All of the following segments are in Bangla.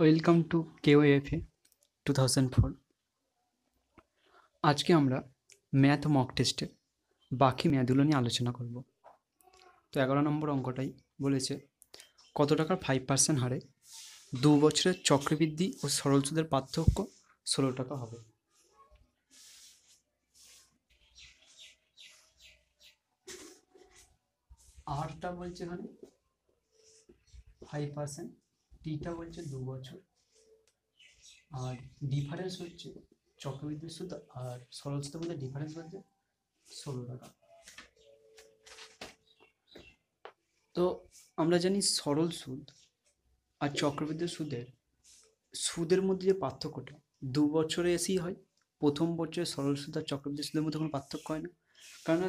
Welcome to কেওএফএ 2004। আজকে আমরা ম্যাথ মক টেস্টের বাকি ম্যাথগুলো নিয়ে আলোচনা করব। তো 11 নম্বর অঙ্কটাই বলেছে কত টাকার 5% হারে 2 বছরের চক্রবৃদ্ধি ও সরল সুদের পার্থক্য 16 টাকা হবে। আরটা বলছে এখানে 5%, টিটা বলছে 2 বছর, আর ডিফারেন্স হচ্ছে চক্রবৃদ্ধি সুদ আর সরল সুদের মধ্যে ডিফারেন্স হচ্ছে 16 টাকা। তো আমরা জানি সরল সুদ আর চক্রবৃদ্ধি সুদের মধ্যে যে পার্থক্যটা 2 বছরে এসেই হয়। প্রথম বছরে সরল সুদ আর চক্রবৃদ্ধি সুদের মধ্যে কোনো পার্থক্য হয় না। কারণ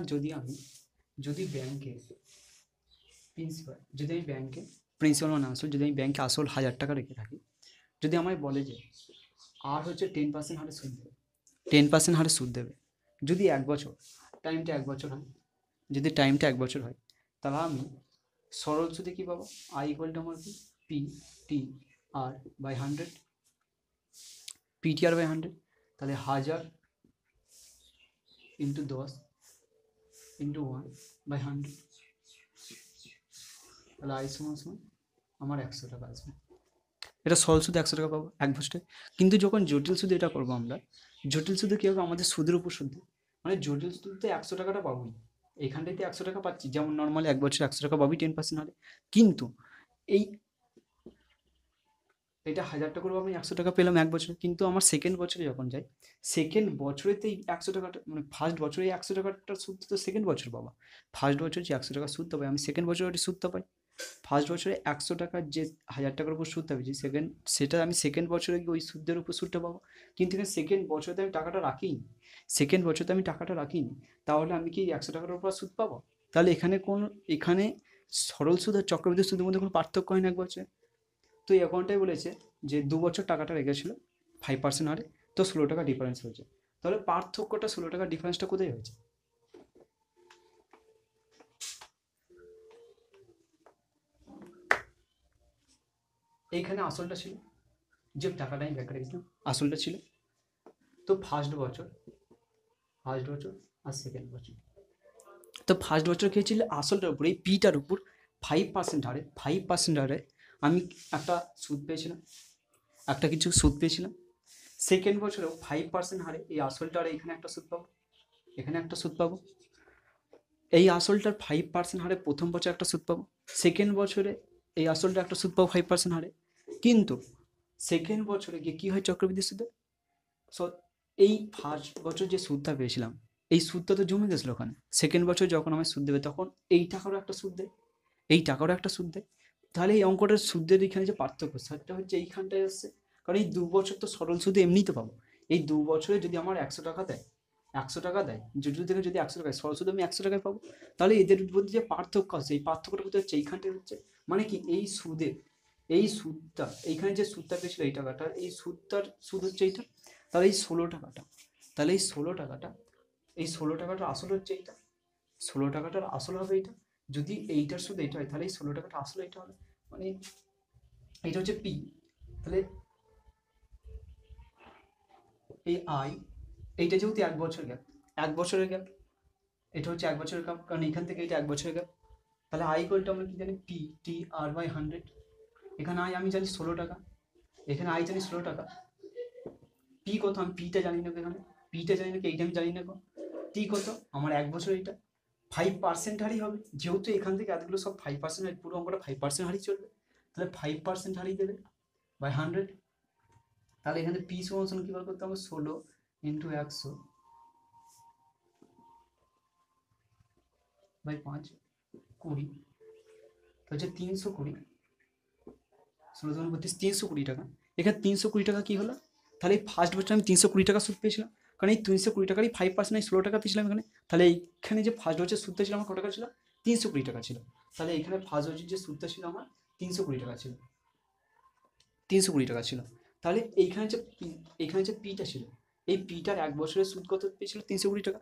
যদি ব্যাংকে প্রিন্সিপাল মানে আসল, যদি আমি ব্যাংকে আসল 1000 টাকা রেখে থাকি, যদি আমায় বলে যে আর হচ্ছে 10% হারে সুদ দেবে, 10% হারে সুদ দেবে, যদি 1 বছর টাইমটা 1 বছর হয়, যদি টাইমটা 1 বছর হয়, তাহলে আমি সরল সুদে কি পাবো? আই ইকুয়াল টু আমার কি P T R by 100, PTR by 100। তাহলে 1000 ইন্টু 10 ইন্টু 1 বাই 100, তাহলে আই সমান সমান আমার 100 টাকা আসবে। এটা সরল সুদে 100 টাকা পাবো 1 বছরে। কিন্তু যখন জটিল সুদে এটা করবো আমরা, জটিল সুদে কী হবে? আমাদের সুদের উপর সুদ দেবে। মানে জটিল সুদে 100 টাকাটা পাবোই, এইখানটাইতে 100 টাকা পাচ্ছি, যেমন নর্মালি 1 বছরে 100 টাকা পাবি 10% হারে। কিন্তু এই এটা 1000 টাকা করবো, আমি 100 টাকা পেলাম 1 বছরে। কিন্তু আমার সেকেন্ড বছরে যখন যাই, সেকেন্ড বছরেতেই 100 টাকাটা, মানে ফার্স্ট বছরে 100 টাকাটা সুদ তো সেকেন্ড বছর পাবা। ফার্স্ট বছর যে 100 টাকা সুদটা পাই, আমি সেকেন্ড বছরে ওটি সুদটা পাই। ফার্স্ট বছরে 100 টাকার যে 1000 টাকার উপর সুদটা পেয়েছি, সেটা আমি সেকেন্ড বছরে গিয়ে ওই সুদের উপর সুদটা পাবো। কিন্তু এখানে সেকেন্ড বছরে আমি টাকাটা রাখিনি, তাহলে আমি কি 100 টাকার উপর সুদ পাবো? তাহলে এখানে সরল সুদ আর চক্রবৃদ্ধি সুদের মধ্যে কোনো পার্থক্য হয় না 1 বছরে। তো এই অ্যাকাউন্টটাই বলেছে যে 2 বছর টাকাটা রেখেছিল 5% হারে, তো 16 টাকা ডিফারেন্স হয়েছে। তাহলে পার্থক্যটা 16 টাকা ডিফারেন্সটা কোথায় হয়েছে? এইখানে আসলটা ছিল, যে টাকাটা আমি ব্যাংকে রেখেছিলাম আসলটা ছিল। তো ফার্স্ট বছর আর সেকেন্ড বছর, তো ফার্স্ট বছর কী হয়েছিল? আসলটার উপর, এই পিটার উপর 5% হারে আমি একটা সুদ পেয়েছিলাম, কিছু সুদ পেয়েছিলাম। সেকেন্ড বছরেও 5% হারে এই আসলটার এখানে একটা সুদ পাবো, এখানে একটা সুদ পাবো। এই আসলটার 5% হারে প্রথম বছর একটা সুদ পাবো, সেকেন্ড বছরে এই আসলটা একটা সুদ পাবো 5% হারে। কিন্তু সেকেন্ড বছরে গিয়ে কী হয় চক্রবৃদ্ধি সুদে? সো এই ফার্স্ট বছর যে সুদটা পেয়েছিলাম, এই সুদটা তো জমে গেছিলো ওখানে। সেকেন্ড বছর যখন আমার সুদ দেবে, তখন এই টাকারও একটা সুদ দেয়, তাহলে এই অঙ্কটার সুদের এখানে যে পার্থক্য, সেটা হচ্ছে এইখানটায় আসছে। কারণ এই 2 বছর তো সরল সুদে এমনিই তো পাবো। এই 2 বছরে যদি আমার 100 টাকা দেয়, জটিল থেকে যদি 100 টাকায়, সরল সুদে আমি 100 টাকায় পাবো। তাহলে এদের মধ্যে যে পার্থক্য আছে, এই পার্থক্যটা কোথায় হচ্ছে? এইখানটায় হচ্ছে। মানে কি, এই সুদটা, এইখানে যে সুদটা পেয়েছিল এই টাকাটা, এই সুদ হচ্ছে এইটা। তাহলে এই 16 টাকাটা, তাহলে এই 16 টাকাটার আসল হচ্ছে এইটা, 16 টাকাটার আসল হবে এইটা। যদি এইটার সুদ এইটা হয়, তাহলে এই 16 টাকাটা আসল এইটা হবে। মানে এইটা হচ্ছে পি। তাহলে এই আই, এইটা যেহেতু 1 বছর গ্যাপ, 1 বছরের গ্যাপ, এটা হচ্ছে 1 বছরের গ্যাপ, কারণ এখান থেকে এটা 1 বছরের গ্যাপ। তাহলে আই ইকুয়াল টু আমরা কি জানি? P T R by 100। এখানে আই আমি জানি 16 টাকা, এখানে আই জানি 16 টাকা। পি কত? আমি পিটা জানি না, এখানে পিটা জানি না, এইটা আমি জানি না। টি কত আমার? 1 বছর, এইটা 5% হারই হবে, যেহেতু এখান থেকে এতগুলো সব 5% হারি, পুরো অঙ্কটা 5% হারই চলবে। তাহলে 5% হারই দেবে বাই 100। তাহলে এখানে পি সমান কি বার করতে হবে? 16 ইন্টু 100 বাই 5, 20, হচ্ছে 320। 16 × 32, 320 টাকা। এখানে 320 টাকা কি হলো? তাহলে এই ফার্স্ট বছর আমি 320 টাকা সুদ পেয়েছিলাম, কারণ এই 320 টাকারই 5% 16 টাকা পেয়েছিলাম এখানে। তাহলে এইখানে যে ফার্স্ট বছর সুদটা ছিল আমার কত টাকা ছিল? 320 টাকা ছিল। তাহলে এখানে ফার্স্ট বছর যে সুদটা ছিল আমার 320 টাকা ছিল, 320 টাকা ছিল। তাহলে এইখানে যে পিটা ছিল, এই পিটার 1 বছরের সুদ কত পেয়েছিল? 320 টাকা।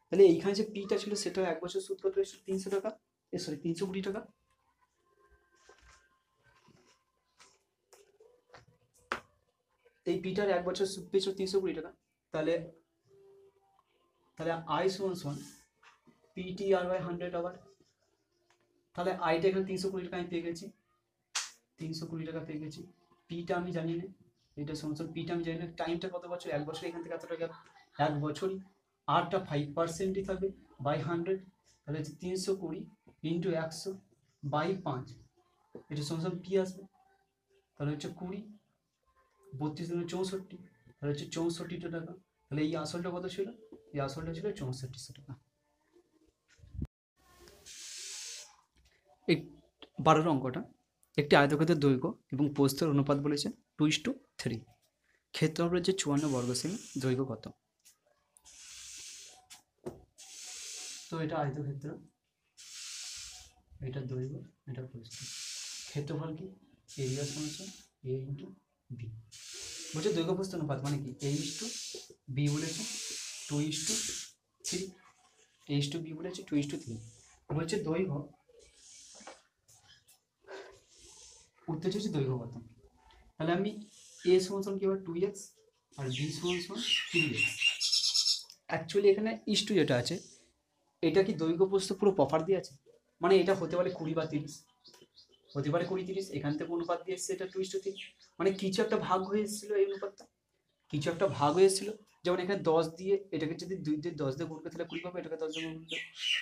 তাহলে এইখানে যে পিটা ছিল, সেটা 1 বছর সুদ কত পেয়েছিল? 300 টাকা, সরি 320 টাকা। এই পিটার 1 বছর সুদ পেয়েছিল 320 টাকা, তাহলে তাহলে আই সমান সমান পিটি আর বাই 100 আবার, তাহলে আইটা এখানে 320 টাকা আমি পেয়ে গেছি, 320 টাকা পেয়ে গেছি। পিটা আমি জানি না, এটা সমান সমান পিটা আমি জানি না, টাইমটা কত বছর, 1 বছর, এখান থেকে এত টাকা 1 বছরই, আরটা 5%ই থাকবে বাই 100, তাহলে হচ্ছে 320 ইন্টু 100 বাই 5, এটা সমান সমান পি আসবে, তাহলে হচ্ছে 20, 32 × 64, তাহলে হচ্ছে 64 টাকা। তাহলে এই আসলটা কত ছিল, এই আসলটা ছিল 6400 টাকা। এই 12 অঙ্কটা, একটি আয়তক্ষেত্রের দৈর্ঘ্য এবং প্রস্থের অনুপাত বলেছে 2:3, ক্ষেত্রফল হচ্ছে 54 বর্গ সেমি, দৈর্ঘ্য কত? তো এটা আয়তক্ষেত্র, এটা দৈর্ঘ্য, এটা প্রস্থ, ক্ষেত্রফল কি, এরিয়া সমান এ ইন্টু বি। বলছে দৈর্ঘ্য প্রস্থ অনুপাত মানে কি, a:b বলেছে 2:3, a:b বলেছে 2:3। বলছে দৈর্ঘ্য, উত্তর হচ্ছে দৈর্ঘ্য কত, তাহলে আমি a সমান সমান কি হবে 2x আর b সমান সমান 3x। অ্যাকচুয়ালি এখানে ইস্টু যেটা আছে, এটা কি দৈর্ঘ্য প্রস্থ পুরো প্রপার দিয়ে আছে, মানে এটা হতে পারে 20 বা 30, হতে পারে 20-30, এখান থেকে অনুপাত দিয়ে এসছে এটা 2:3, মানে কিছু একটা ভাগ হয়ে এসেছিল এই অনুপাতটা, কিছু একটা ভাগ হয়ে এসেছিল। যেমন এখানে 10 দিয়ে এটাকে যদি 2 দিয়ে 10 দিয়ে গুণ করে তাহলে 20 পাবো, এটাকে 10 দিয়ে গুণ করলে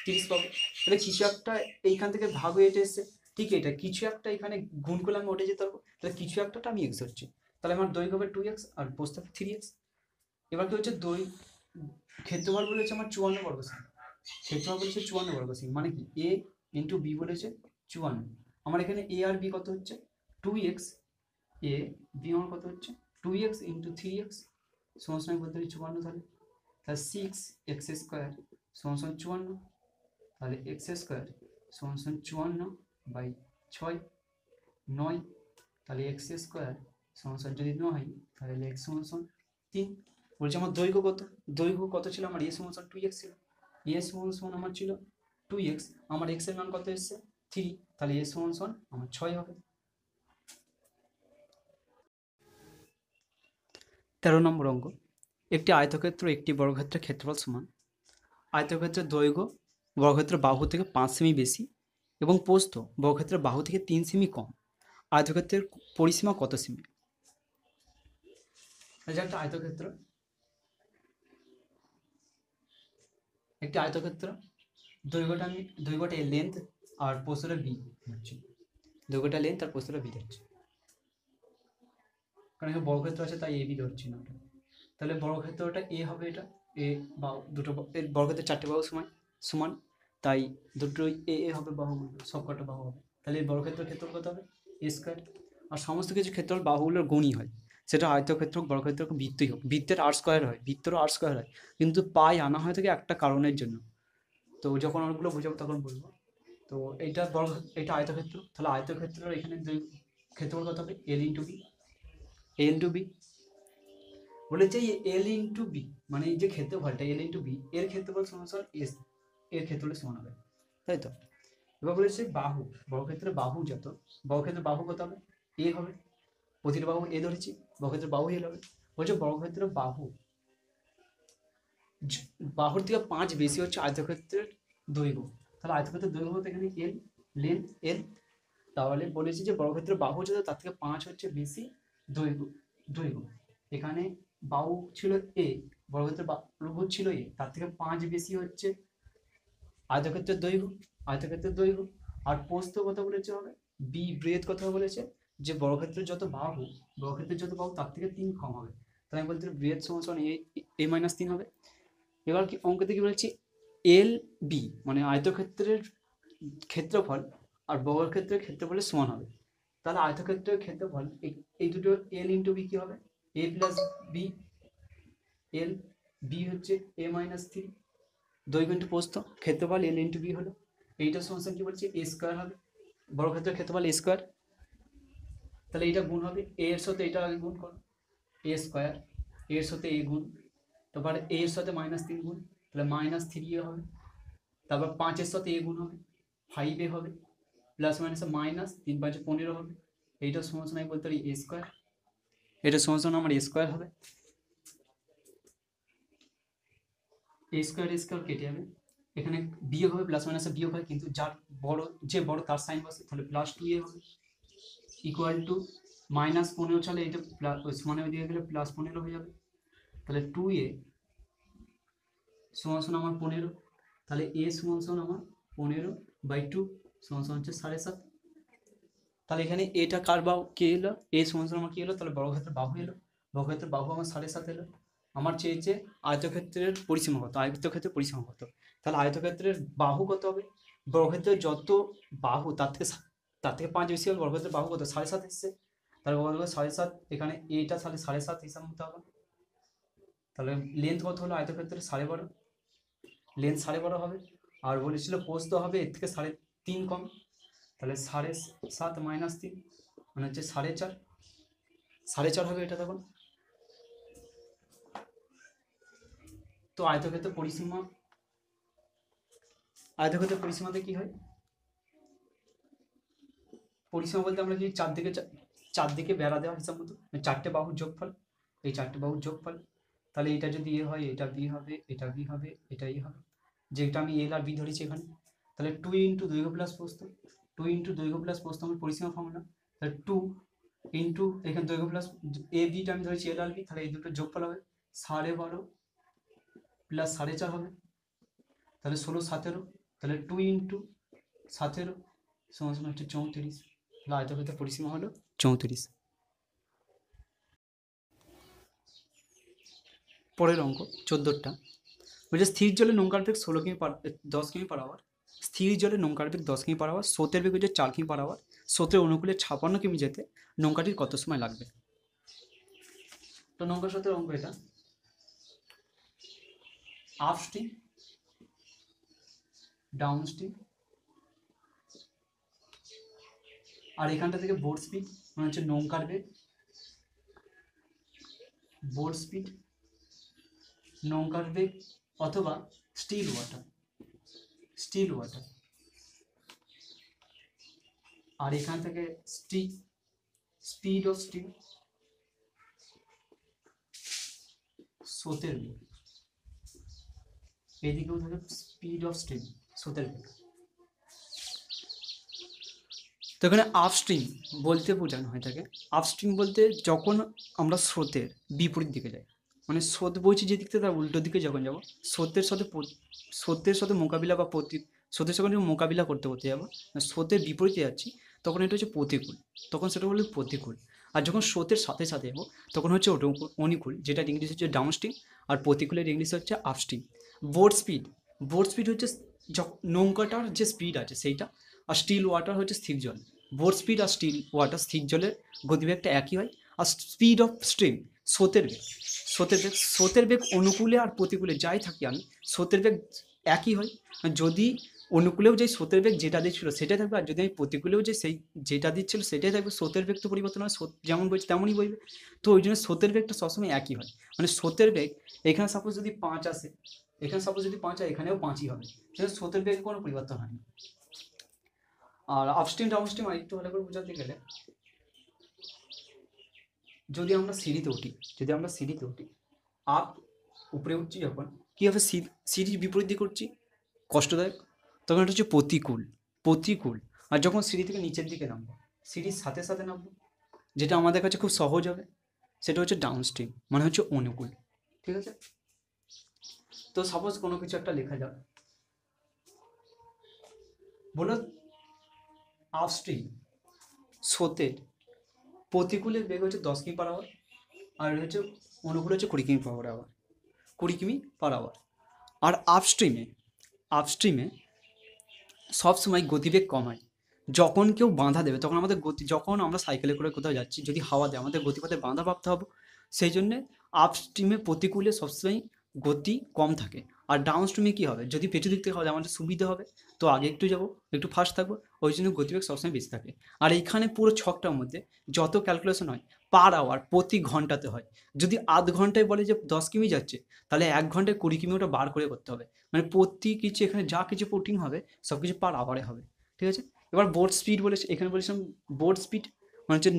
30 পাবো, তাহলে কিছু একটা এইখান থেকে ভাগ হয়ে এটা এসছে, ঠিক এটা কিছু একটা এখানে গুণ করলে আমি উঠে যেতে পারবো, তাহলে কিছু একটাটা আমি এক্স ধরছি, তাহলে আমার দৈর্ঘ্য হবে 2x আর প্রস্থ হবে 3x। এবার কি হচ্ছে ক্ষেত্রফল বলেছে আমার 54 বর্গ সেমি, ক্ষেত্রফল বলেছে 54 বর্গ সেমি, মানে কি a ইন্টু বি বলেছে 54, আমার এখানে a আর b কত হচ্ছে 2x, a b আমার কত হচ্ছে 2x ইন্টু 3x সমান সমান বলতে পারি 54, তাহলে 6x স্কোয়ার সমান সমান 54, তাহলে x স্কোয়ার সমান সমান 54 বাই 6, 9, তাহলে x স্কোয়ার সমান সমান যদি 9 তাহলে x সমান সমান 3। বলছে আমার দৈর্ঘ্য কত, দৈর্ঘ্য কত ছিল আমার, a সমান সমান 2x ছিল, a সমান সমান আমার ছিল 2x, আমার x এর মান কত এসছে 3, তাহলে a সমান সমান আমার 6 হবে। 13 নম্বর অঙ্ক, একটি আয়তক্ষেত্র একটি বর্গক্ষেত্রের ক্ষেত্রফল সমান, আয়তক্ষেত্রের দৈর্ঘ্য বর্গক্ষেত্রের বাহু থেকে 5 সেমি বেশি এবং প্রস্থ বর্গক্ষেত্রের বাহু থেকে 3 সেমি কম, আয়তক্ষেত্রের পরিসীমা কত সেমি? একটা আয়তক্ষেত্র, একটি আয়তক্ষেত্র, দৈর্ঘ্যটা লেন্থ আর প্রস্থটা বি হচ্ছে, দৈর্ঘ্যটা লেন্থ আর প্রস্থটা বি হচ্ছে, কারণ এখানে বর্গক্ষেত্র আছে তাই এ বি ধরছি না, তাহলে বর্গক্ষেত্রটা এ হবে, এটা এ বা দুটো বর্গক্ষেত্রের 4টে বাহু সমান সমান, তাই দুটো এ এ হবে বাহুগুলো, সবকটা বাহু হবে, তাহলে এই বর্গক্ষেত্রের ক্ষেত্রফল কত হবে এ স্কোয়ার। আর সমস্ত কিছু ক্ষেত্রফল বাহুগুলোর গুণই হয়, সেটা আয়তক্ষেত্র হোক বর্গক্ষেত্র হোক বৃত্তই হোক, বৃত্তের আর স্কোয়ার হয়, বৃত্তেরও আর স্কোয়ার হয়, কিন্তু পাই আনা হয় থাকে একটা কারণের জন্য, তো যখন ওগুলো বোঝাবো তখন বলবো। তো এইটা এটা আয়তক্ষেত্র, তাহলে আয়তক্ষেত্রের এখানে ক্ষেত্রফল কত হবে L into B, L two B বলেছে এল ইন্টু বি, মানে এই যে ক্ষেত্রফলটা এল ইন্টু বি এর ক্ষেত্রফল সমান সমান এস এর ক্ষেত্রফলের সমান হবে, তাই তো। এবার বলেছে বাহু, বর্গক্ষেত্রের বাহু যত, বর্গক্ষেত্রের বাহু কত হবে এ হবে, প্রতিটা বাহু এ ধরেছি, বর্গক্ষেত্রের বাহু এল হবে। বলছে বর্গক্ষেত্রের বাহুর থেকে 5 বেশি হচ্ছে আয়তক্ষেত্রের দৈর্ঘ্য, তাহলে আয়তক্ষেত্রের দৈর্ঘ্য হতে এখানে এল, লেন এল, তাহলে বলেছি যে বর্গক্ষেত্রের বাহু যত তার থেকে 5 হচ্ছে বেশি দৈর্ঘ্য, দৈর্ঘ্য এখানে বাহু ছিল এ, বর্গক্ষেত্রের বাহু ছিল এ, তার থেকে 5 বেশি হচ্ছে আয়তক্ষেত্রের দৈর্ঘ্য, আয়তক্ষেত্রের দৈর্ঘ্য। আর প্রস্থ কত বলেছে হবে বি, ব্রেথ কথা বলেছে যে বর্গক্ষেত্রের যত বাহু, বর্গক্ষেত্রের যত বাহু তার থেকে 3 কম হবে, তাই আমি বলতে ব্রেথ সমান সমান এ মাইনাস 3 হবে। এবার কি অঙ্কতে কি বলেছি এল বি মানে আয়তক্ষেত্রের ক্ষেত্রফল আর বর্গক্ষেত্রের ক্ষেত্রফলের সমান হবে, তাহলে আয়তক্ষেত্রের ক্ষেত্রফল এই দুটো এল ইন্টু বি কি হবে এ প্লাস বি, এল বি হচ্ছে এ মাইনাস 3, দৈর্ঘ্য ইন্টু প্রস্থ, ক্ষেত্রফল এল ইন্টু বি হলো, এইটা সমস্যা কি বলছে এ স্কোয়ার হবে, বর্গক্ষেত্রের ক্ষেত্রফল এ স্কোয়ার, তাহলে এইটা গুণ হবে এ এর সাথে এটা আগে গুণ করো এ স্কোয়ার, এর সাথে এ গুণ, তারপর এ এর সাথে -3 গুণ, তাহলে -3 হবে, তারপর 5 এর সাথে এ গুণ হবে 5 হবে, প্লাস মাইনাসে মাইনাস 3 5 15 হবে, এইটা সমান সমান বলতে পারি এ স্কোয়ার। এটা সমান সমান আমার এ স্কোয়ার হবে, এ স্কোয়ার কেটে যাবে, এখানে বিয়োগ হবে, প্লাস মাইনাসে বিয়োগ হয়, কিন্তু যার বড়, যে বড় তার সাইন বসে, তাহলে প্লাস 2a হবে ইকুয়াল টু -15 চলে, এটা প্লাস মানে ওইদিকে গেলে +15 হয়ে যাবে, তাহলে 2a সমান সমান আমার 15, তাহলে a সমান সমান আমার 15/2 সমান সমান হচ্ছে 7.5। তাহলে এখানে এটা কার বাহু কে এলো, a সমান সমান আমার কি এলো, তাহলে বর্গক্ষেত্রের বাহু এলো, বর্গক্ষেত্রের বাহু আমার 7.5 এলো। আমার চেয়েছে আয়তক্ষেত্রের পরিসীমা কত, আয়তক্ষেত্রের পরিসীমা কত, তাহলে আয়তক্ষেত্রের বাহু কত হবে, বর্গক্ষেত্রের যত বাহু তার থেকে 5 বেশি হবে, বর্গক্ষেত্রের বাহু কত 7.5 এসছে, তাহলে বর্গ 7.5, এখানে এটা তাহলে 7.5 হিসাব মতো হবে। তাহলে লেন্থ কত হলো আয়তক্ষেত্রের 12.5, লেন্থ 12.5 হবে, আর বলেছিল প্রস্থ হবে এর থেকে 3.5 কম, তাহলে 7.5 - 3 মানে হচ্ছে 4.5, 4.5 হবে এটা তখন। তো আয়তক্ষেত্রের পরিসীমাতে কি হয়, পরিসীমা বলতে আমরা কি চারদিকে বেড়া দেওয়া হিসাব মতো, চারটে বাহুর যোগফল, এই চারটে বাহুর যোগফল, তাহলে এটা যদি এ হয়, এটা বি হবে, এটা বি হবে, এটা এ হবে, যেটা আমি এল আর বি ধরেছি এখানে, তাহলে 2 × দৈর্ঘ্য প্লাস প্রস্থ, 2 × দৈর্ঘ্য প্লাস প্রস্থ আমার পরিসীমা ফর্মুলা, তাহলে 2 × এখানে দৈর্ঘ্য প্লাস এ বিটা আমি ধরেছি এল আর বি, তাহলে এই দুটো যোগফল হবে 12.5 প্লাস 4.5 হবে, তাহলে 16 17, তাহলে 2 × 17 সমান সমান হচ্ছে 34, তাহলে আয়তক্ষেত্রের পরিসীমা হলো 34। পরের অঙ্ক 14টা বলছে স্থির জলে নৌকার বেগ 10 কিমি/আওয়ার, স্থির জলে নৌকার বেগ 10 কিমি/আওয়ার, স্রোতের বেগ হচ্ছে 4 কিমি/আওয়ার, স্রোতের অনুকূলে 56 কিমি যেতে নৌকাটির কত সময় লাগবে। তো নৌকা স্রোতের অঙ্ক এটা, আপ স্ট্রিম, ডাউন স্ট্রিম, আর এখানটা থেকে বোট স্পিড মানে হচ্ছে নৌকার বেগ, বোট স্পিড, নৌকার বেগ অথবা স্টিল ওয়াটার, আর এখান থেকে স্পিড অফ স্টিম, স্রোতের বেগ, এইদিকেও থাকে স্পিড অফ স্টিম, স্রোতের বেগ। তো এখানে আপস্ট্রিম বলতে বোঝানো হয় থাকে, আপস্ট্রিম বলতে যখন আমরা স্রোতের বিপরীত দিকে যাই, মানে স্রোত বইছে যে দিক থেকে তার উল্টো দিকে যখন যাবো, স্রোতের সাথে মোকাবিলা বা স্রোতের সঙ্গে যখন মোকাবিলা করতে যাবো, স্রোতের বিপরীতে যাচ্ছি, তখন এটা হচ্ছে প্রতিকূল, তখন সেটা বলবে প্রতিকূল। আর যখন স্রোতের সাথে সাথে যাবো তখন হচ্ছে ওটা অনুকূল, যেটা ইংলিশ হচ্ছে ডাউন স্ট্রিম, আর প্রতিকূলের ইংলিশ হচ্ছে আপস্ট্রিম। বোট স্পিড হচ্ছে নৌকাটার যে স্পিড আছে সেইটা, আর স্টিল ওয়াটার হচ্ছে স্থির জল। বোট স্পিড আর স্টিল ওয়াটার স্থির জলের গতিবেগটা একই হয়। আর স্পিড অফ স্ট্রিম স্রোতের বেগ অনুকূলে আর প্রতিকূলে যাই থাকি আমি, স্রোতের বেগ একই হয়। যদি অনুকূলেও যাই স্রোতের বেগ যেটা দিচ্ছিল সেটাই থাকবে, আর যদি আমি প্রতিকূলেও যাই সেই যেটা দিচ্ছিল সেটাই থাকবে। স্রোতের বেগ তো পরিবর্তন হয়, স্রোত যেমন বইছে তেমনই বইবে, তো ওই জন্য স্রোতের বেগটা সবসময় একই হয়। মানে স্রোতের বেগ এখানে সাপোজ যদি 5 আসে, এখানে সাপোজ যদি 5 হয়, এখানেও 5ই হবে, সেটা স্রোতের বেগে কোনো পরিবর্তন হয় না। আর আপস্ট্রিম ডাউনস্ট্রিম আর একটু ভালো করে বোঝাতে গেলে, যদি আমরা সিঁড়িতে উঠি, আপ উপরে উঠছি যখন, কী হবে, সিঁড়ির বিপরীত দিকে উঠছি, কষ্টদায়ক, তখন এটা হচ্ছে প্রতিকূল। আর যখন সিঁড়ি থেকে নিচের দিকে নামবো, সিঁড়ির সাথে সাথে নামবো, যেটা আমাদের কাছে খুব সহজ হবে, সেটা হচ্ছে ডাউনস্ট্রিম, মানে হচ্ছে অনুকূল। ঠিক আছে, তো সাপোজ কোনো কিছু একটা লেখা যাক, বলো আপস্ট্রিম স্রোতের প্রতিকূলের বেগ হচ্ছে 10 কিমি/আওয়ার, আর হচ্ছে অনুকূল হচ্ছে 20 কিমি/আওয়ার। আর আপস্ট্রিমে সবসময় গতিবেগ কম হয়। যখন কেউ বাঁধা দেবে তখন আমাদের যখন আমরা সাইকেলে করে কোথাও যাচ্ছি, যদি হাওয়া দেয় আমাদের গতিপথে বাঁধা প্রাপ্ত হবো, সেই জন্যে আপস্ট্রিমে প্রতিকূলে সবসময় গতি কম থাকে। আর ডাউনস্ট্রিমে কী হবে, যদি পেছু দিক থেকে হবে আমাদের সুবিধা হবে, তো আগে একটু যাবো, একটু ফাস্ট থাকবো, ওই জন্য গতিবেগ সবসময় বেশি থাকে। আর এইখানে পুরো ছকটার মধ্যে যত ক্যালকুলেশন হয় পার আওয়ার, প্রতি ঘন্টাতে হয়। যদি আধ ঘন্টায় বলে যে 10 কিমি যাচ্ছে, তাহলে 1 ঘন্টায় 20 কিমি ওটা বার করে করতে হবে। মানে প্রতি কিছু এখানে যা কিছু পুটিং হবে সব কিছু পার আওয়ারে হবে। ঠিক আছে, এবার বোট স্পিড বলেছে, এখানে বলেছিলাম বোট স্পিড মানে হচ্ছে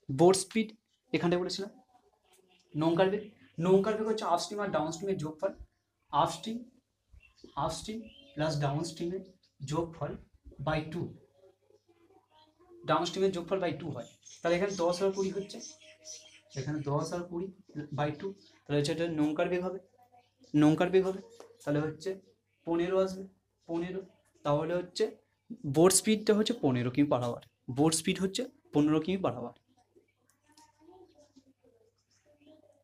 বোট স্পিড এখানটায় বলেছিলাম নৌকার বেগ। নৌকার বেগ হচ্ছে আপস্ট্রিম আর ডাউন স্ট্রিমের যোগফল। আপস্ট্রিম আপস্ট্রিম প্লাস ডাউন স্ট্রিমের যোগফল বাই 2, ডাউন স্ট্রিমের যোগফল বাই 2 হয়। তাহলে এখানে 10 আর 20 হচ্ছে, এখানে 10 আর 20 বাই 2, তাহলে হচ্ছে এটা নৌকার বেগ হবে, নৌকার বেগ হবে। তাহলে হচ্ছে 15 আসবে, 15। তাহলে হচ্ছে বোট স্পিডটা হচ্ছে 15 কিমি পার আওয়ার, বোট স্পিড হচ্ছে 15 কিমি পার আওয়ার।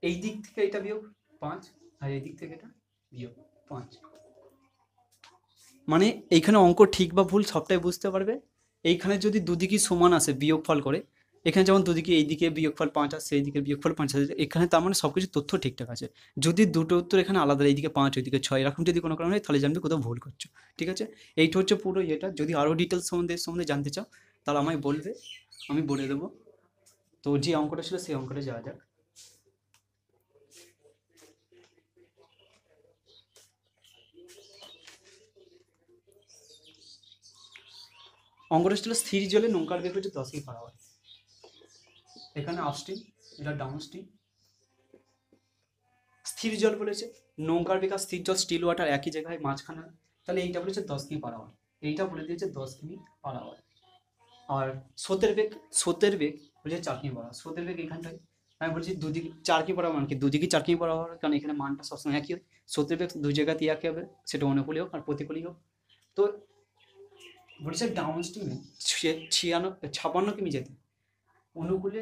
এই দিক থেকে এটা বিয়োগ 5, আর এই দিক থেকে এটা বিয়োগ 5। মানে এইখানে অঙ্ক ঠিক বা ভুল সবটাই বুঝতে পারবে। এইখানে যদি দুদিকই সমান আসে বিয়োগফল করে, এখানে যেমন দুদিকে এইদিকে বিয়োগফল 5 আসছে, এইদিকে বিয়োগফল 5 আসছে, এখানে তার মানে সব কিছু তথ্য ঠিকঠাক আছে। যদি দুটো উত্তর এখানে আলাদা, এইদিকে 5 ওইদিকে 6 এরকম যদি কোনো কারণে হয়, তাহলে জানবে কোথাও ভুল করছো। ঠিক আছে, এইটা হচ্ছে পুরো এটা। যদি আরও ডিটেলস সম্বন্ধে জানতে চাও তাহলে আমায় বলবে, আমি বলে দেবো। তো যে অঙ্কটা ছিল সেই অঙ্কটা যাওয়া যাক। অঙ্কটা ছিল স্থির জলে নৌকার বেগ হচ্ছে 10 কিমি পার আওয়ার। এখানে আপস্ট্রিম, এটা ডাউন স্ট্রিম। স্থির জল বলেছে, নৌকার বেগ আর স্থির জল স্টিল ওয়াটার একই জায়গায় মাঝখানে, তাহলে এইটা বলেছে 10 কিমি পার আওয়ার, এইটা বলে দিয়েছে 10 কিমি পার আওয়ার। আর স্রোতের বেগ, স্রোতের বেগ বলেছে 4 কিমি পার আওয়ার, স্রোতের বেগ এখানটায় আমি বলছি দুদিকে 4 কিমি পার আওয়ার, মানে কি দুদিকে 4 কিমি পার আওয়ার, কারণ এখানে মানটা সবসময় একই হয়। স্রোতের বেগ দুই জায়গাতেই একই হবে, সেটা অনুকূলই হোক আর প্রতিকূলই হোক। তো বলেছে ডাউন স্ট্রিমে 56 কিমি যেতে, অনুকূলে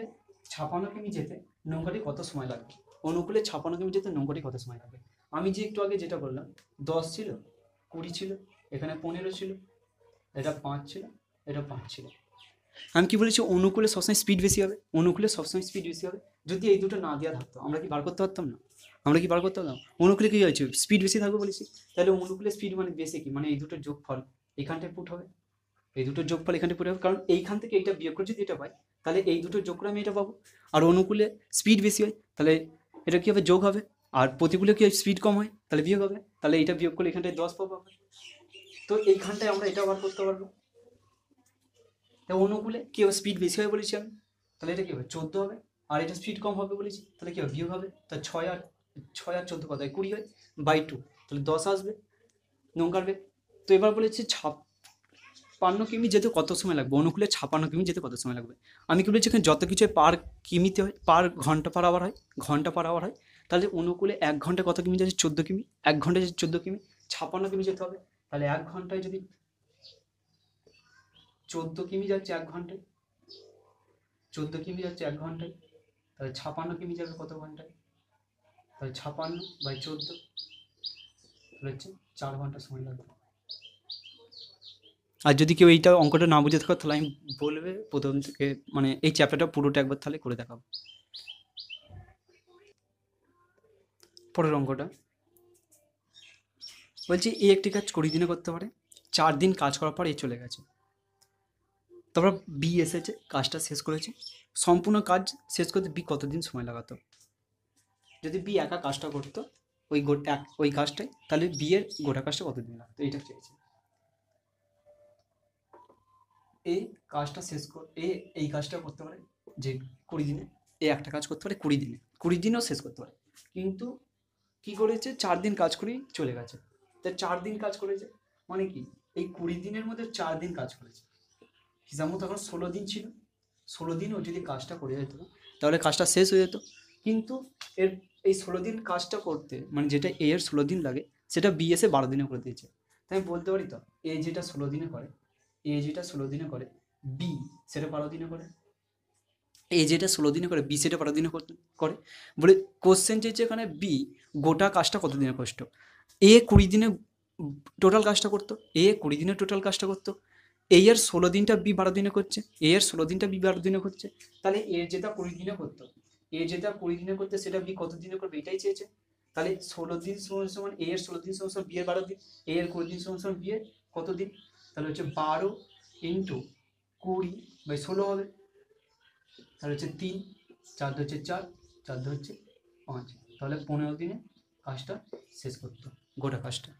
56 কিমি যেতে নৌকাটি কত সময় লাগবে, অনুকূলে 56 কিমি যেতে নৌকাটি কত সময় লাগবে। আমি যে একটু আগে যেটা বললাম, 10 ছিল, 20 ছিল, এখানে 15 ছিল, এটা 5 ছিল, এটা 5 ছিল। আমি কি বলেছি, অনুকূলে সবসময় স্পিড বেশি হবে, অনুকূলে সবসময় স্পিড বেশি হবে। যদি এই দুটো না দেওয়া থাকতো আমরা কি বার করতে পারতাম না, আমরা কি বার করতে পারতাম? অনুকূলে কি হয়েছে, স্পিড বেশি থাকবে বলেছি, তাহলে অনুকূলে স্পিড মানে বেশি কি, মানে এই দুটোর যোগফল এখানটায় পুট হবে, এই দুটোর যোগফল এখানে পুট হবে, কারণ এইখান থেকে এইটা বিয়োগ করে যদি এটা পাই, তাহলে এই দুটোর যোগ করে আমি এটা পাবো। আর অনুকূলে স্পিড বেশি হয়, তাহলে এটা কি হবে, যোগ হবে। আর প্রতিকূলে কি হয়, স্পিড কম হয়, তাহলে বিয়োগ হবে। তাহলে এটা বিয়োগ করলে এখানটায় 10 পাবো। তো এইখানটায় আমরা এটা বার করতে পারবো। অনুকূলে কি হবে, স্পিড বেশি হবে বলেছি আমি, তাহলে এটা কি হবে 14 হবে। আর এটা স্পিড কম হবে বলেছি, তাহলে কি হবে বিয়োগ হবে। তা 6 আর 14 কত হয়, 20 হয়, বাই 2, তাহলে 10 আসবে নৌকার বেগ। তো এবার বলেছি 56 কিমি যেতে কত সময় লাগবে, অনুকূলে 56 কিমি যেতে কত সময় লাগবে। আমি কি বলেছি, এখানে যত কিছু পার কিমিতে হয়, পার ঘন্টা পার আওয়ার হয়, ঘন্টা পার আওয়ার হয়, তাহলে অনুকূলে 1 ঘন্টায় কত কিমি যাচ্ছে, 14 কিমি, 1 ঘন্টায় যাচ্ছে 14 কিমি, 56 কিমি যেতে হবে। তাহলে 1 ঘন্টায় যদি 14 কিমি যাচ্ছে 1 ঘন্টায়, 14 কিমি যাচ্ছে 1 ঘন্টায়, তাহলে 56 কিমি যাবে কত ঘন্টায়, তাহলে 56/14, তাহলে হচ্ছে 4 ঘন্টা সময় লাগবে। আর যদি কেউ এইটা অঙ্কটা না বুঝে থাকো, তাহলে আমি বলবে প্রথম থেকে, মানে এই চ্যাপ্টারটা পুরোটা একবার তাহলে করে দেখাবো। পরের অঙ্কটা বলছি, এ একটি কাজ 20 দিনে করতে পারে, 4 দিন কাজ করার পর এ চলে গেছে। তারপর বি এসেছে, কাজটা শেষ করেছে। সম্পূর্ণ কাজ শেষ করতে বি কতদিন সময় লাগাতো? যদি বি একা কাজটা করতো ওই কাজটাই, তাহলে বি এর গোটা কাজটা কতদিন লাগতো, এইটা চেয়েছে। এই কাজটা এই কাজটা করতে পারে যে 20 দিনে, এই একটা কাজ করতে পারে 20 দিনে, 20 দিনেও শেষ করতে পারে। কিন্তু কি করেছে, 4 দিন কাজ করেই চলে গেছে। তাই 4 দিন কাজ করেছে মানে কি, এই 20 দিনের মধ্যে 4 দিন কাজ করেছে। হিসাব মতো তখন 16 দিন ছিল, 16 দিন ও যদি কাজটা করে যেত তাহলে কাজটা শেষ হয়ে যেত। কিন্তু এর এই 16 দিন কাজটা করতে, মানে যেটা এ এর 16 দিন লাগে, সেটা বি এসে 12 দিনে করে দিয়েছে। তাই আমি বলতে পারি তো, এ যেটা 16 দিনে করে, এ যেটা 16 দিনে করে, বি সেটা 12 দিনে করে। এ যেটা 16 দিনে করে, বি সেটা 12 দিনে করে। বলে কোশ্চেন চেয়েছে এখানে বি গোটা কাজটা কত দিনে করতো। এ 20 দিনে টোটাল কাজটা করতো, এ 20 দিনে টোটাল কাজটা করতো। এই এর 16 দিনটা বি 12 দিনে করছে, এ এর 16 দিনটা বি 12 দিনে করছে। তাহলে এ যেটা 20 দিনে করতো, এ যেটা 20 দিনে করতে, সেটা বি কত দিনে করবে এটাই চেয়েছে। তাহলে 16 দিন সমান সমান এ এর 16 দিন সমান সমান বি এর 12 দিন, এ এর 20 দিন সমান সমান বি এর কত দিন, তাহলে হচ্ছে 12 ইন্টু 20/16 হবে। তাহলে হচ্ছে 3, 4 হচ্ছে 4, 4 হচ্ছে 5, তাহলে 15 দিনে কাজটা শেষ করতো, গোটা কাজটা।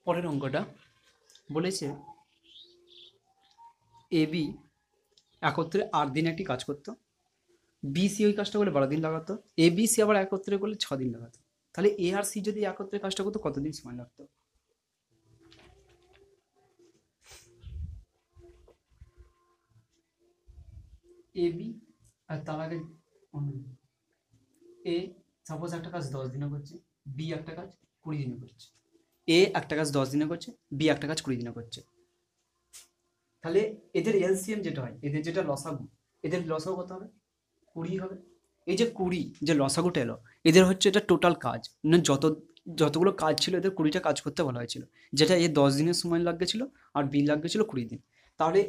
পরের অঙ্কটা বলেছে, এ বি একত্রে 8 দিন একটি কাজ করতো, বি সি ওই কাজটা করলে 12 দিন লাগাতো, এ বি সি আবার একত্রে করলে 6 দিন লাগাতো। তাহলে এ আর সি যদি একত্রে কাজটা করতো কতদিন সময় লাগতো? এ বি আর তার আগে এ সাপোজ একটা কাজ 10 দিনে করছে, বি একটা কাজ 20 দিনে করছে, এ একটা কাজ 10 দিনে করছে, বি একটা কাজ 20 দিনে করছে। তাহলে এদের এলসিএম যেটা হয়, এদের যেটা লসাগু, এদের লসাগু কত হবে? 20 হবে। এই যে 20 যে লসাগুটা এলো, এদের হচ্ছে এটা টোটাল কাজ, মানে যতগুলো কাজ ছিল এদের 20টা কাজ করতে বলা হয়েছিল, যেটা এ 10 দিনের সময় লাগেছিল আর বি লাগেছিল 20 দিন। তাহলে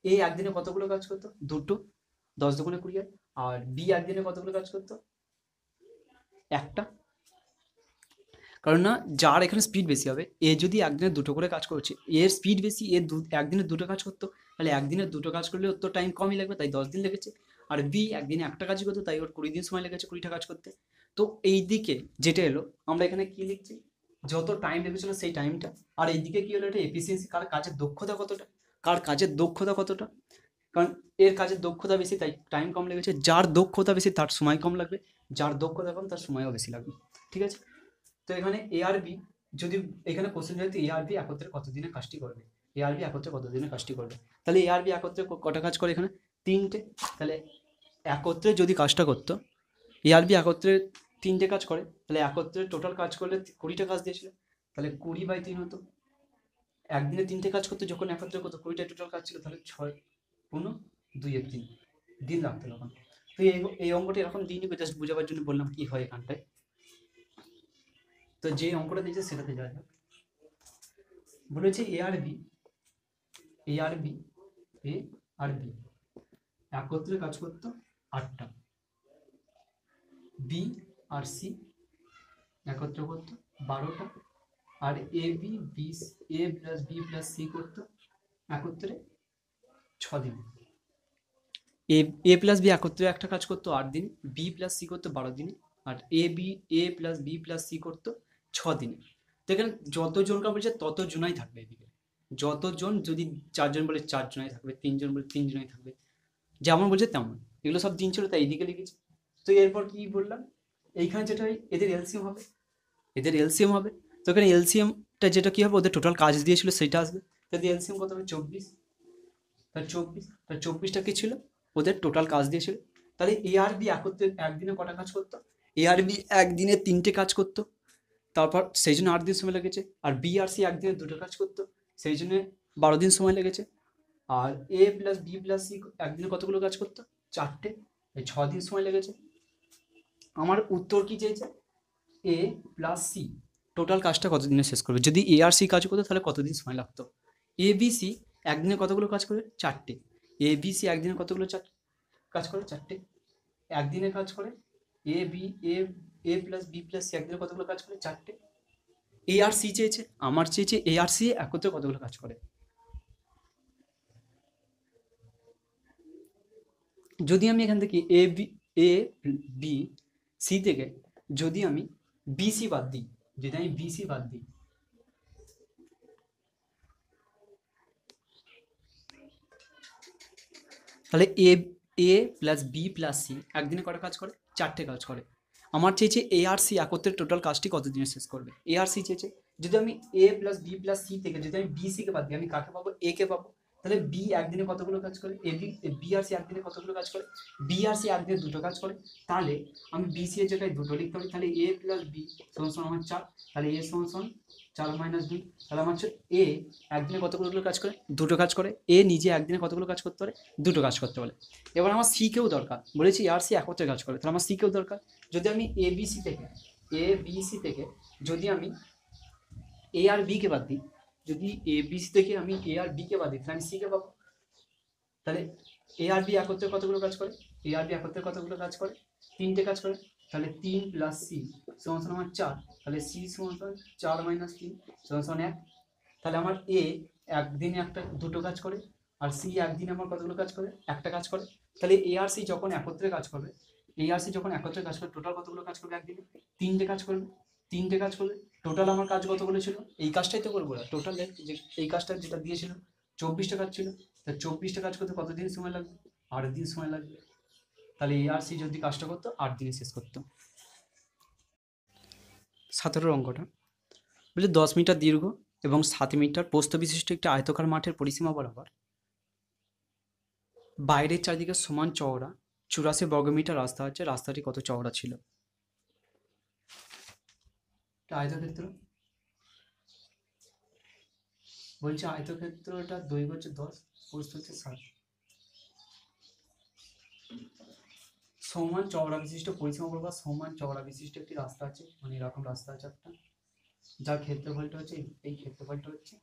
এ একদিনে কতগুলো কাজ করতো? দুটো, 10 দুগুণে 20 হয়। আর বি একদিনে কতগুলো কাজ করতো? একটা। কারণ না, যার এখানে স্পিড বেশি হবে, এ যদি একদিনে দুটো করে কাজ করছে, এর স্পিড বেশি, এ একদিনে দুটো কাজ করতো, তাহলে একদিনে দুটো কাজ করলে ওর তো টাইম কমই লাগবে, তাই 10 দিন লেগেছে। আর বি একদিনে একটা কাজই করতো, তাই ওর 20 দিন সময় লেগেছে 20টা কাজ করতে। তো এই দিকে যেটা এলো, আমরা এখানে কি লিখছি? যত টাইম লেগেছিল সেই টাইমটা। আর এইদিকে কি হলো? এটা এফিসিয়েন্সি, কার কাজের দক্ষতা কতটা, কার কাজের দক্ষতা কতটা। কারণ এর কাজের দক্ষতা বেশি তাই টাইম কম লেগেছে, যার দক্ষতা বেশি তার সময় কম লাগবে, যার দক্ষতা কম তার সময়ও বেশি লাগবে। ঠিক আছে? তো এখানে এ আর বি, যদি এখানে কোশ্চেন যেহেতু এ আর বি একত্রে কতদিনে কাজটি করবে, এ আর বি একত্রে কতদিনে কাজটি করবে, তাহলে এ আর বি একত্রে কটা কাজ করে এখানে? 3টে। তাহলে একত্রে যদি কাজটা করতো, এ আর বি একত্রে 3টে কাজ করে, তাহলে একত্রে টোটাল কাজ করলে 20টা কাজ দিয়েছিল, তাহলে 20/3 হতো। একদিনে 3টে কাজ করতো, যখন একত্রে করতো 20টা টোটাল কাজ ছিল, তাহলে 6×2 দিন লাগতো তখন। তো এই অঙ্কটা এরকম দিয়ে নিবে, জাস্ট বোঝাবার জন্য বললাম কি হয় এখানটায়। তো যে অঙ্কটা দিয়েছে সেটাতে যাওয়া যাক। বলেছে এ আর বি, এ আর বি, এ আর বি একত্রে কাজ করতো 8টা, বি আর সি একত্রে করতো 12টা, আর A B B, A plus B plus C করতো একত্রে 6 দিন। এ এ প্লাস বি একত্রে একটা কাজ করতো 8 দিন, বি প্লাস সি করতো 12 দিনে, আর এ প্লাস বি প্লাস সি করতো 6 দিনে। তো এখানে যতজনকে বলছে ততজনাই থাকবে এদিকে, যতজন, যদি 4 জন বলে 4 জনাই থাকবে, 3 জন বলে 3 জনাই থাকবে, যেমন বলছে তেমন। এগুলো সব দিন ছিল তাই এইদিকে লিখেছি। তো এরপর কি বললাম, এইখানে যেটা হয় এদের এলসিএম হবে, এদের এলসিএম হবে। তো এখানে এলসিএমটা যেটা কি হবে, ওদের টোটাল কাজ দিয়েছিল সেটা আসবে। তাদের এলসিএম কত হবে? 24। তাহলে 24টা কি ছিল? ওদের টোটাল কাজ দিয়েছিল। তাহলে এ আর বি একত্রে একদিনে কটা কাজ করতো? এ আর বি একদিনে 3টে কাজ করতো, তারপর সেই জন্য 8 দিন সময় লেগেছে। আর বি আর সি একদিনে 2টো কাজ করতো, সেই জন্য 12 দিন সময় লেগেছে। আর এ প্লাস বি প্লাস সি একদিনে কতগুলো কাজ করতো? 4টে, এই 6 দিন সময় লেগেছে। আমার উত্তর কি চেয়েছে? এ প্লাস সি টোটাল কাজটা কতদিনে শেষ করবে? যদি এ আর সি কাজ করতো তাহলে কতদিন সময় লাগতো? এ বি সি একদিনে কতগুলো কাজ করে? 4টে। এ বি সি একদিনে কতগুলো কাজ করে? 4টে। একদিনে কাজ করে A B, A A plus B plus C একদিনে কতগুলো কাজ করে? 4টে। এ আর সি চেয়েছে, আমার চেয়েছে এ আর সি একত্রে কতগুলো কাজ করে। যদি আমি এখান থেকে A B, A B C থেকে যদি আমি বি সি বাদ দিই, যদি আমি বি সি বাদ দিই, তাহলে এ এ প্লাস বি প্লাস সি একদিনে কটা কাজ করে? 4টে কাজ করে। আমার চেয়েছে এ আর সি একত্রে টোটাল কাজটি কত দিনে শেষ করবে, এ আর সি চেয়েছে। যদি আমি এ প্লাস বি প্লাস সি থেকে যদি আমি বি সিকে বাদ দিই, আমি কাকে পাবো? এ কে পাবো। তাহলে বি একদিনে কতগুলো কাজ করে? বি আর সি একদিনে কতগুলো কাজ করে? বি আর সি একদিনে 2টো কাজ করে। তাহলে আমি বি সি এর জায়গায় 2টো লিখতে পারি, তাহলে এ প্লাস বি সমান সমান আমার 4, তাহলে এ সমান সমান 4 - 2, তাহলে আমার হচ্ছে এ একদিনে কতগুলো কাজ করে? 2টো কাজ করে। এ নিজে একদিনে কতগুলো কাজ করতে পারে? 2টো কাজ করতে পারে। এবার আমার সি কেও দরকার, বলেছি আর সি একত্রে কাজ করে, তাহলে আমার সি কেও দরকার। যদি আমি এ বি সি থেকে যদি আমি এ আর বি কে বাদ দিই, যদি এ বি সি থেকে আমি এ আর বি কে বাদ দিই, তাহলে আমি সি কে পাবো। তাহলে এ আর বি একত্রে কতগুলো কাজ করে? এ আর বি একত্রে কতগুলো কাজ করে? 3টে কাজ করে। তাহলে 3 প্লাস সি সমান সমান আমার 4, তাহলে সি সমান সমান 4 - 3 সমান সমান 1। তাহলে আমার এ একদিনে 2টো কাজ করে, আর সি একদিনে আমার কতগুলো কাজ করে? একটা কাজ করে। তাহলে এ আর সি যখন একত্রে কাজ করবে, এ আর সি যখন একত্রে কাজ করবে টোটাল কতগুলো কাজ করবে? একদিনে 3টে কাজ করবে, 3টে কাজ করবে। টোটাল আমার কাজ কতগুলো ছিল? এই কাজটাই তো করবো না, টোটাল এই কাজটা যেটা দিয়েছিল 24টা কাজ ছিল, তা 24টা কাজ করতে কতদিন সময় লাগবে? 8 দিন সময় লাগবে। তাহলে এ আর সি যদি কাজটা করতো 8 দিনে শেষ করতো। 17 অঙ্কটা বলে 10 মিটার দীর্ঘ এবং 7 মিটার প্রস্থ বিশিষ্ট একটি আয়তকার মাঠের পরিসীমা বরাবর বাইরের চারদিকে সমান চওড়া 84 বর্গমিটার রাস্তা আছে, রাস্তাটি কত চওড়া ছিল? আয়তক্ষেত্র বলছে, আয়তক্ষেত্রটা দৈর্ঘ্য হচ্ছে 10, প্রস্থ হচ্ছে 7, সমান চওড়া বিশিষ্ট পরিসীমা বরাবর সমান চওড়া বিশিষ্ট একটি রাস্তা আছে, মানে এরকম রাস্তা আছে একটা, যার ক্ষেত্রফলটা হচ্ছে এই ক্ষেত্রফলটা হচ্ছে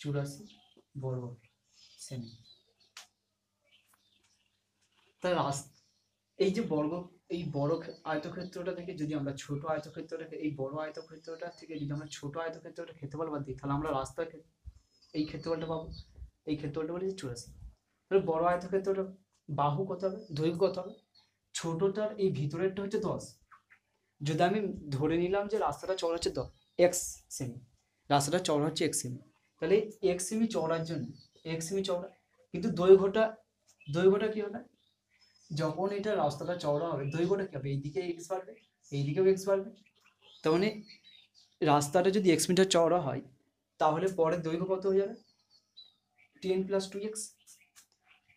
84 বর্গ সেমি। তাই এই যে এই বড় আয়তক্ষেত্রটা থেকে যদি আমরা ছোট আয়তক্ষেত্রটাকে, এই বড় আয়তক্ষেত্রটা থেকে যদি আমরা ছোট আয়তক্ষেত্রটা ক্ষেত্রফল বাদ দিই, তাহলে আমরা রাস্তার এই ক্ষেত্রফলটা পাবো। এই ক্ষেত্রফলটা বলি 84। তাহলে বড় আয়তক্ষেত্রটা বাহু কত হবে, দৈর্ঘ্য কত হবে? ছোটটার এই ভিতরেরটা হচ্ছে 10, যদি আমি ধরে নিলাম যে রাস্তাটা চওড়া হচ্ছে 10 এক্স সেমি, রাস্তাটা চওড়া হচ্ছে এক্স সেমি, তাহলে এক্স সেমি চওড়ার জন্য এক্স সেমি চওড়া, কিন্তু দৈর্ঘ্যটা কি হবে? যখন এটা রাস্তাটা চওড়া হবে দৈর্ঘ্যটা কি হবে? এইদিকে এক্স বাড়বে, এইদিকেও এক্স বাড়বে। তার মানে রাস্তাটা যদি এক্স মিটার চওড়া হয়, তাহলে পরের দৈর্ঘ্য কত হয়ে যাবে? 10 + 2x,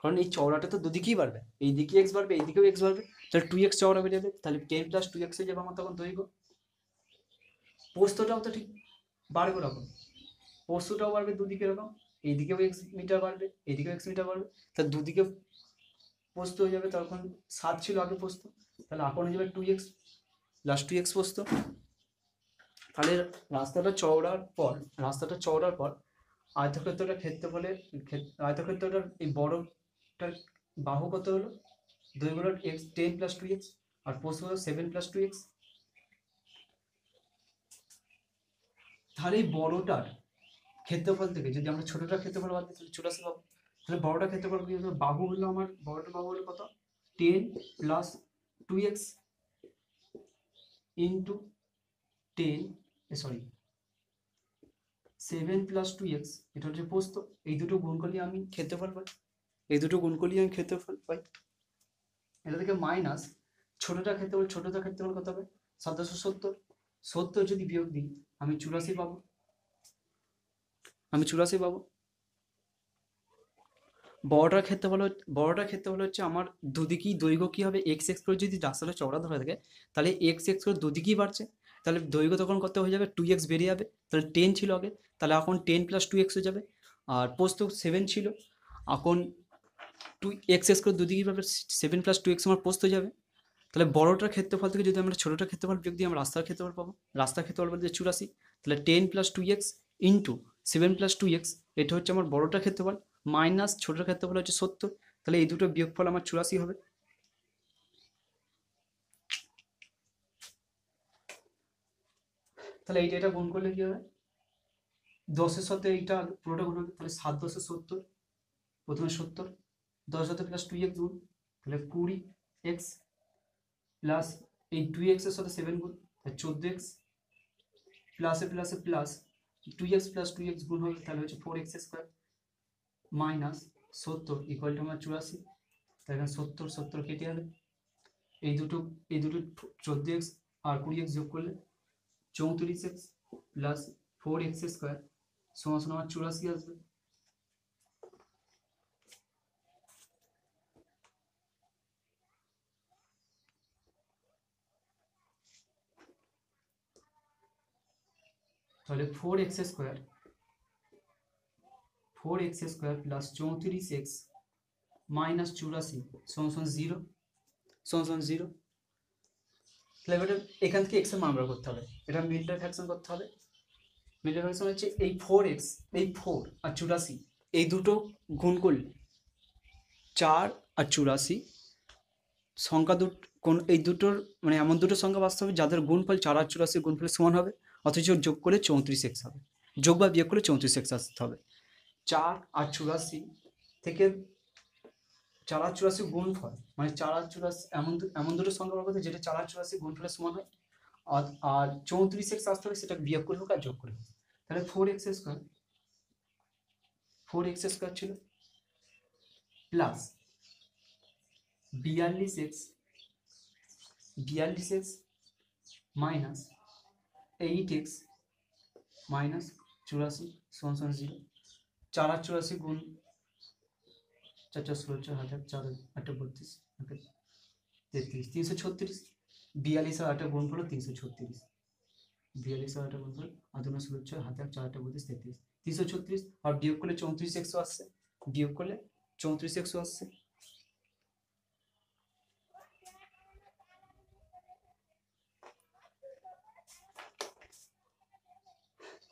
কারণ এই চওড়াটা তো দুদিকেই বাড়বে, এইদিকে এক্স বাড়বে, এইদিকেও এক্স বাড়বে, তাহলে 2x চওড়া বেড়ে যাবে, তাহলে 10 + 2x হয়ে যাবে আমার তখন দৈর্ঘ্য। প্রস্থটাও তো ঠিক বাড়বে ওরকম, প্রস্থটাও বাড়বে দুদিকে এরকম, এইদিকেও এক্স মিটার বাড়বে, এইদিকেও এক্স মিটার বাড়বে, তাহলে দুদিকে প্রস্থ হয়ে যাবে, তখন 7 ছিল আগে প্রস্থ, তাহলে এখন হয়ে যাবে 2x + 2x প্রস্থ। তাহলে রাস্তাটা চওড়ার পর আয়তক্ষেত্রটার এই বড়টার বাহু কত হলো? দৈর্ঘ্য হলো 10 + 2x আর প্রস্থ হলো 7 + 2x। তাহলে এই বড়টার ক্ষেত্রফল থেকে যদি আমরা ছোটটার ক্ষেত্রফল বাদ দিই, তাহলে 84 পাবো। তাহলে বড়টার ক্ষেত্রফল কি হবে? বাহু হলো আমার বড়টার বাহু হলো কত? 10 + 2x ইন্টু 7 + 2x, এটা হচ্ছে প্রস্থ। এই দুটো গুণ করলে আমি ক্ষেত্রফল পাই, এটা থেকে মাইনাস ছোটটার ক্ষেত্রফল কত হবে? 770। 70 যদি বিয়োগ দিই আমি 84 পাবো। বড়টার ক্ষেত্রফল হচ্ছে আমার দুদিকেই দৈর্ঘ্য কি হবে? এক্স করে যদি রাস্তাটা চওড়া ধরা থাকে, তাহলে এক্স করে দুদিকেই বাড়ছে, তাহলে দৈর্ঘ্য তখন কত হয়ে যাবে? 2x বেড়ে যাবে। তাহলে 10 ছিল আগে, তাহলে এখন 10 + 2x হয়ে যাবে। আর প্রস্থ 7 ছিল, এখন 2x করে দুদিকেই পাবে, 7 + 2x আমার প্রস্থ হয়ে যাবে। তাহলে বড়টার ক্ষেত্রফল থেকে যদি আমরা ছোটটার ক্ষেত্রফল বিয়োগ দিই, আমরা রাস্তার ক্ষেত্রফল পাবো। রাস্তার ক্ষেত্রফল বলতে 84, তাহলে 10 + 2x ইন্টু 7 + 2x, এটা হচ্ছে আমার বড়টার ক্ষেত্রফল, মাইনাস ছোটটার ক্ষেত্রফল হচ্ছে 70, তাহলে এই দুটো বিয়োগফল আমার 84 হবে। তাহলে এটা গুণ করলে কি হবে? 10-এর সাথে এইটা পুরোটা গুণ হবে, তাহলে 7 × 10 = 70, প্রথমে 70, 10 সাথে প্লাস 2x গুণ, তাহলে 20x প্লাস এই 2x এর সাথে 7 গুণ, তাহলে 14x প্লাসে প্লাসে প্লাস 2x + 2x গুণ হবে, তাহলে হচ্ছে 4x² মাইনাস 70 ইকুয়াল টু আমার 84। তাহলে এখানে 70 কেটে যাবে, এই দুটো 14x আর 20x যোগ করলে 34x প্লাস 4x² সমান আমার 84 আসবে। তাহলে 4x² প্লাস 34x মাইনাস 84 সমান 0। তাহলে এবার এখান থেকে x এর মান বার করতে হবে, এটা মিডল ফ্র্যাকশন করতে হবে। মিডল ফ্র্যাকশন হচ্ছে এই 4x, এই 4 আর 84 এই দুটো গুণ করলে 4 আর 84 সংখ্যা এই দুটোর মানে এমন দুটো সংখ্যা বাস্তব হবে যাদের গুণফল 4 আর 84 গুণফলের সমান হবে, অথচ যোগ করে 34x হবে, যোগ বা বিয়োগ করে 34x আসতে হবে। 4 আর 84 থেকে 4 আর 84 গুণফল মানে 4 আর 84 এমন দুটো সংখ্যা বার করতে যেটা 4 আর 84 গুণফলের সমান হয়, আর 34x আসতে হবে, সেটা বিয়োগ করে হোক আর যোগ করে হোক। তাহলে 4x² 4x² ছিল plus 42x minus 8x minus 84 সমান 0। 4 আর 84 গুণ 4 4 16 4 হাজার 4 8 32 33 336। 42 আর 8 গুণ করলে 336। 42 আর 8 গুণ করলে 8 9 16 4 হাজার 4 8 32 33 336। আর বিয়োগ করলে 34x আসছে, বিয়োগ করলে 34x আসছে।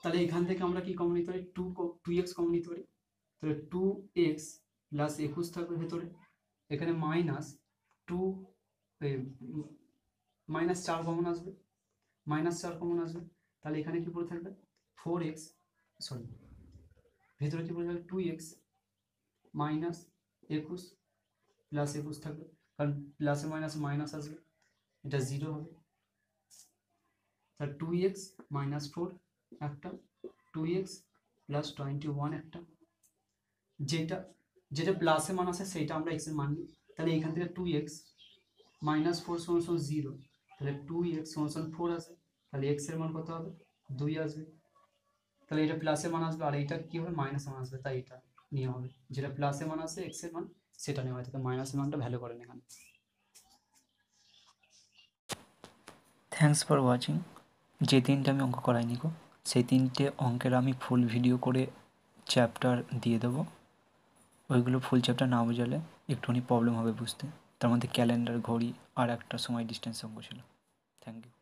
তাহলে এখান থেকে আমরা কি কমন নিতে পারি, 2x কমন নিতে পারি। তাহলে 2x প্লাস 21 থাকবে ভেতরে, এখানে মাইনাস 2 মাইনাস 4 কমন আসবে, তাহলে এখানে কি পড়ে থাকবে 4x, সরি ভেতরে কি পড়ে থাকবে 2x মাইনাস 21 প্লাস 21 থাকবে, কারণ প্লাসে মাইনাসে মাইনাস আসবে, এটা 0 হবে। তাহলে 2x মাইনাস 4 একটা, 2x প্লাস 21 একটা, যেটা যেটা প্লাসে মান আসে সেইটা আমরা x এর মান নিই। তাহলে এখান থেকে 2x মাইনাস 4 সমান 0, তাহলে 2x সমান 4 আসে, তাহলে x এর মান কত হবে 2 আসবে। তাহলে এটা প্লাসে মান আসবে আর এটা কি হবে মাইনাসে মান আসবে, তাই এটা নেওয়া হবে, যেটা প্লাসে মান আসে x এর মান সেটা নেওয়া হয়, তাহলে মাইনাসের মানটা ভ্যালু করেন এখানে। Thanks for watching. যে 3টে আমি অঙ্ক করাইনি গো, সেই 3টে অঙ্কের আমি ফুল ভিডিও করে চ্যাপ্টার দিয়ে দেবো। ওইগুলো ফুল চ্যাপ্টার না বোঝালে একটুখানি প্রবলেম হবে বুঝতে। তার মধ্যে ক্যালেন্ডার, ঘড়ি আর একটা সময় ডিস্টেন্স অঙ্ক ছিল। Thank you.